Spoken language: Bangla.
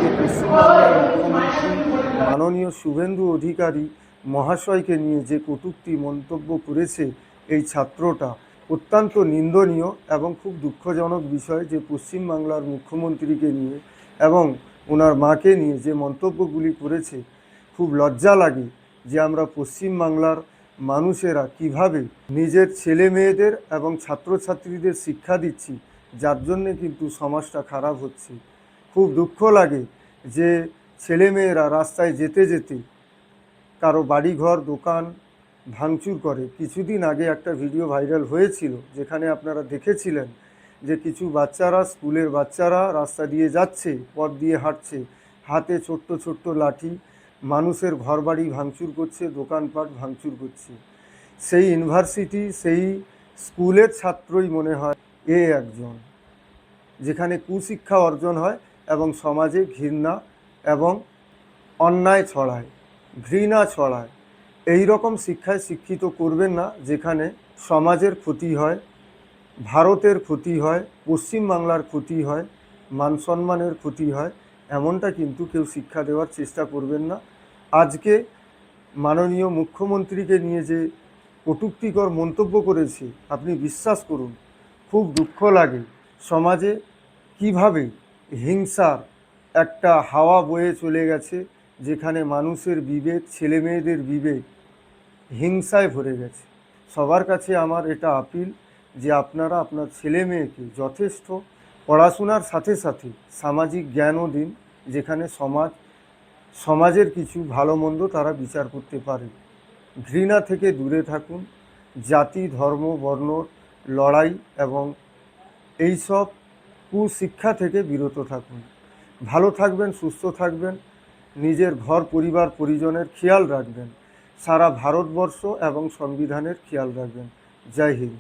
আজকে পশ্চিমবাংলার মুখ্যমন্ত্রী মাননীয় শুভেন্দু অধিকারী মহাশয়কে নিয়ে যে কটূক্তি মন্তব্য করেছে এই ছাত্রটা অত্যন্ত নিন্দনীয় এবং খুব দুঃখজনক বিষয় যে পশ্চিমবাংলার মুখ্যমন্ত্রীকে নিয়ে এবং ওনার মাকে নিয়ে যে মন্তব্যগুলি করেছে। খুব লজ্জা লাগে যে আমরা পশ্চিমবাংলার মানুষেরা কিভাবে নিজের ছেলে মেয়েদের এবং ছাত্রছাত্রীদের শিক্ষা দিচ্ছি, যার জন্যে কিন্তু সমাজটা খারাপ হচ্ছে। খুব দুঃখ লাগে যে ছেলেমেয়েরা রাস্তায় যেতে যেতে কারো বাড়িঘর দোকান ভাঙচুর করে। কিছুদিন আগে একটা ভিডিও ভাইরাল হয়েছিল যেখানে আপনারা দেখেছিলেন যে কিছু বাচ্চারা, স্কুলের বাচ্চারা রাস্তা দিয়ে যাচ্ছে, পথ দিয়ে হাঁটছে, হাতে ছোট্ট ছোট্ট লাঠি, মানুষের ঘরবাড়ি ভাঙচুর করছে, দোকানপাট ভাঙচুর করছে। সেই ইউনিভার্সিটি, সেই স্কুলের ছাত্রই মনে হয় একজন, যেখানে কুশিক্ষা অর্জন হয় এবং সমাজে ঘৃণা এবং অন্যায় ছড়ায়, ঘৃণা ছড়ায়। এই রকম শিক্ষায় শিক্ষিত করবেন না যেখানে সমাজের ক্ষতি হয়, ভারতের ক্ষতি হয়, পশ্চিমবাংলার ক্ষতি হয়, মান সম্মানের ক্ষতি হয়। এমনটা কিন্তু কেউ শিক্ষা দেওয়ার চেষ্টা করবেন না। আজকে মাননীয় মুখ্যমন্ত্রীকে নিয়ে যে কটূক্তিকর মন্তব্য করেছে, আপনি বিশ্বাস করুন খুব দুঃখ লাগে। সমাজে কিভাবে হিংসার একটা হাওয়া বয়ে চলে গেছে, যেখানে মানুষের বিবেক, ছেলেমেয়েদের বিবেক হিংসায় ভরে গেছে। সবার কাছে আমার এটা আপিল যে আপনারা আপনার ছেলে মেয়েকে যথেষ্ট পড়াশোনার সাথে সাথে সামাজিক জ্ঞানও দিন, যেখানে সমাজের কিছু ভালো মন্দ তারা বিচার করতে পারে। ঘৃণা থেকে দূরে থাকুন, জাতি ধর্ম বর্ণর লড়াই এবং এইসব কুশিক্ষা থেকে বিরত থাকুন। ভালো থাকবেন, সুস্থ থাকবেন, নিজের ঘর পরিবার পরিজনের খেয়াল রাখবেন, সারা ভারতবর্ষ এবং সংবিধানের খেয়াল রাখবেন। জয় হিন্দ।